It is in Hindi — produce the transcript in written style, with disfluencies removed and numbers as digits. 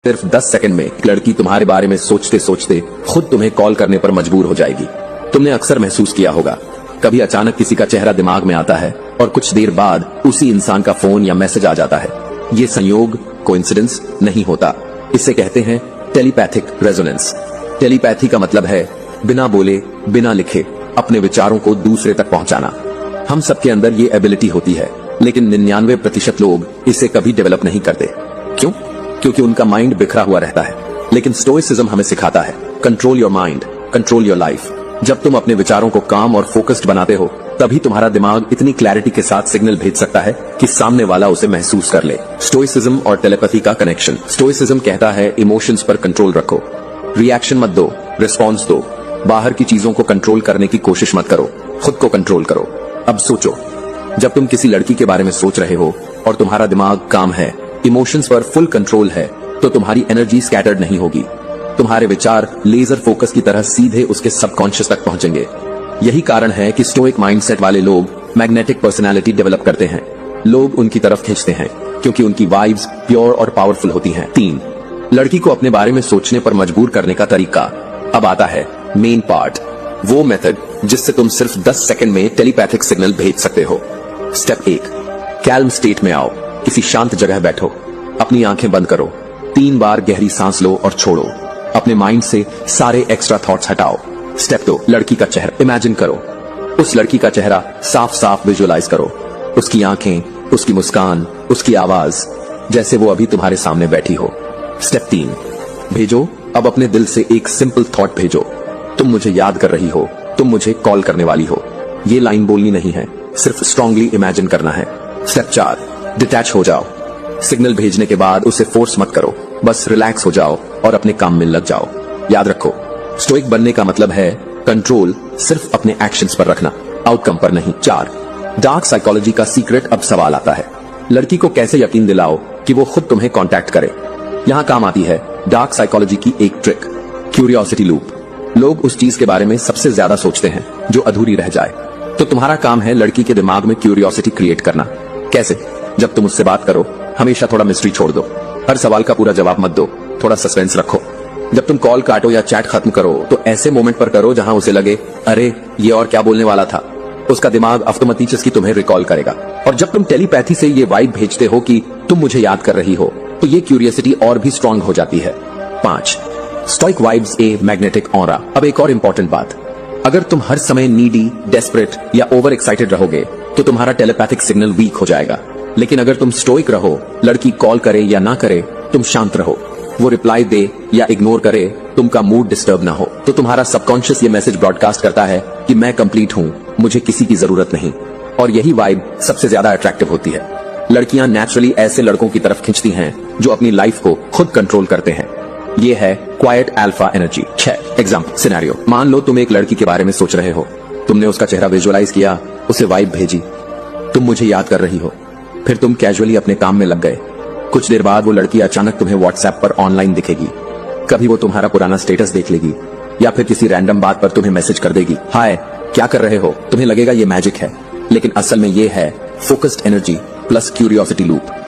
सिर्फ 10 सेकंड में एक लड़की तुम्हारे बारे में सोचते सोचते खुद तुम्हें कॉल करने पर मजबूर हो जाएगी। तुमने अक्सर महसूस किया होगा, कभी अचानक किसी का चेहरा दिमाग में आता है और कुछ देर बाद उसी इंसान का फोन या मैसेज आ जाता है। ये संयोग, कोइंसिडेंस नहीं होता, इसे कहते हैं टेलीपैथिक रेजोनेंस। टेलीपैथी का मतलब है बिना बोले, बिना लिखे अपने विचारों को दूसरे तक पहुंचाना। हम सबके अंदर ये एबिलिटी होती है, लेकिन 99% लोग इसे कभी डेवलप नहीं करते। क्यों? क्योंकि उनका माइंड बिखरा हुआ रहता है। लेकिन स्टोइसिज्म हमें सिखाता है control your mind, control your life. जब तुम अपने विचारों को काम और फोकस्ड बनाते हो, तभी तुम्हारा दिमाग इतनी क्लैरिटी के साथ सिग्नल भेज सकता है कि सामने वाला उसे महसूस कर ले। स्टोइसिज्म और टेलीपैथी का कनेक्शन। स्टोइसिज्म कहता है इमोशंस पर कंट्रोल रखो, रिएक्शन मत दो, रिस्पॉन्स दो। बाहर की चीजों को कंट्रोल करने की कोशिश मत करो, खुद को कंट्रोल करो। अब सोचो, जब तुम किसी लड़की के बारे में सोच रहे हो और तुम्हारा दिमाग काम है, इमोशंस पर फुल कंट्रोल है, तो तुम्हारी एनर्जी स्कैटर्ड नहीं होगी। तुम्हारे विचार लेजर फोकस की तरह सीधे उसके सबकॉन्शियस तक पहुंचेंगे। यही कारण है कि स्टोइक माइंडसेट वाले लोग मैग्नेटिक पर्सनालिटी डेवलप करते हैं। लोग उनकी तरफ खींचते हैं क्योंकि उनकी वाइब्स प्योर और पावरफुल होती हैं। 3. लड़की को अपने बारे में सोचने पर मजबूर करने का तरीका। अब आता है मेन पार्ट, वो मेथड जिससे तुम सिर्फ 10 सेकंड में टेलीपैथिक सिग्नल भेज सकते हो। स्टेप 1, कैल्म स्टेट में आओ। किसी शांत जगह बैठो, अपनी आंखें बंद करो, 3 बार गहरी सांस लो और छोड़ो। अपने माइंड से सारे एक्स्ट्रा थॉट्स हटाओ। स्टेप 2, लड़की का चेहरा इमेजिन करो। उस लड़की का चेहरा साफ साफ विजुअलाइज करो, उसकी आंखें, उसकी मुस्कान, उसकी आवाज, जैसे वो अभी तुम्हारे सामने बैठी हो। स्टेप 3, भेजो अब अपने दिल से एक सिंपल थॉट भेजो, तुम मुझे याद कर रही हो, तुम मुझे कॉल करने वाली हो। ये लाइन बोलनी नहीं है, सिर्फ स्ट्रांगली इमेजिन करना है। स्टेप 4, डिटैच हो जाओ। सिग्नल भेजने के बाद उसे फोर्स मत करो, बस रिलैक्स हो जाओ और अपने काम में लग जाओ। याद रखो, स्टोइक बनने का मतलब है कंट्रोल सिर्फ अपने एक्शंस पर रखना, आउटकम पर नहीं। 4, डार्क साइकोलॉजी का सीक्रेट। अब सवाल आता है, लड़की को कैसे यकीन दिलाओ कि वो खुद तुम्हें कांटेक्ट करे। यहाँ काम आती है डार्क साइकोलॉजी की एक ट्रिक, क्यूरियोसिटी लूप। लोग उस चीज के बारे में सबसे ज्यादा सोचते हैं जो अधूरी रह जाए। तो तुम्हारा काम है लड़की के दिमाग में क्यूरियोसिटी क्रिएट करना। कैसे? जब तुम उससे बात करो, हमेशा थोड़ा मिस्ट्री छोड़ दो। हर सवाल का पूरा जवाब मत दो, थोड़ा सस्पेंस रखो। जब तुम कॉल काटो या चैट खत्म करो, तो ऐसे मोमेंट पर करो जहां उसे लगे, अरे ये और क्या बोलने वाला था। उसका दिमाग ऑटोमेटिकली तुम्हें रिकॉल करेगा। और जब तुम टेलीपैथी से ये वाइब भेजते हो कि तुम मुझे याद कर रही हो, तो ये क्यूरियोसिटी और भी स्ट्रांग हो जाती है। 5, stoic vibes a magnetic aura. अब एक और इंपॉर्टेंट बात, अगर तुम हर समय नीडी, डेस्परेट या ओवर एक्साइटेड रहोगे, तो तुम्हारा टेलीपैथिक सिग्नल वीक हो जाएगा। लेकिन अगर तुम स्टोइक रहो, लड़की कॉल करे या ना करे, तुम शांत रहो, वो रिप्लाई दे या इग्नोर करे, तुमका मूड डिस्टर्ब ना हो, तो तुम्हारा सबकॉन्शियस ये मैसेज ब्रॉडकास्ट करता है कि मैं कंप्लीट हूं, मुझे किसी की जरूरत नहीं। और यही वाइब सबसे ज्यादा अट्रैक्टिव होती है। लड़कियां नेचुरली ऐसे लड़कों की तरफ खींचती हैं जो अपनी लाइफ को खुद कंट्रोल करते हैं। ये है quite alpha energy. 6, example scenario. मान लो तुम एक लड़की के बारे में सोच रहे हो, तुमने उसका चेहरा विजुअलाइज किया, उसे वाइब भेजी, तुम मुझे याद कर रही हो। फिर तुम कैजुअली अपने काम में लग गए। कुछ देर बाद वो लड़की अचानक तुम्हें व्हाट्सएप पर ऑनलाइन दिखेगी। कभी वो तुम्हारा पुराना स्टेटस देख लेगी या फिर किसी रैंडम बात पर तुम्हें मैसेज कर देगी, हाय क्या कर रहे हो। तुम्हें लगेगा ये मैजिक है, लेकिन असल में ये है focused energy plus curiosity loop.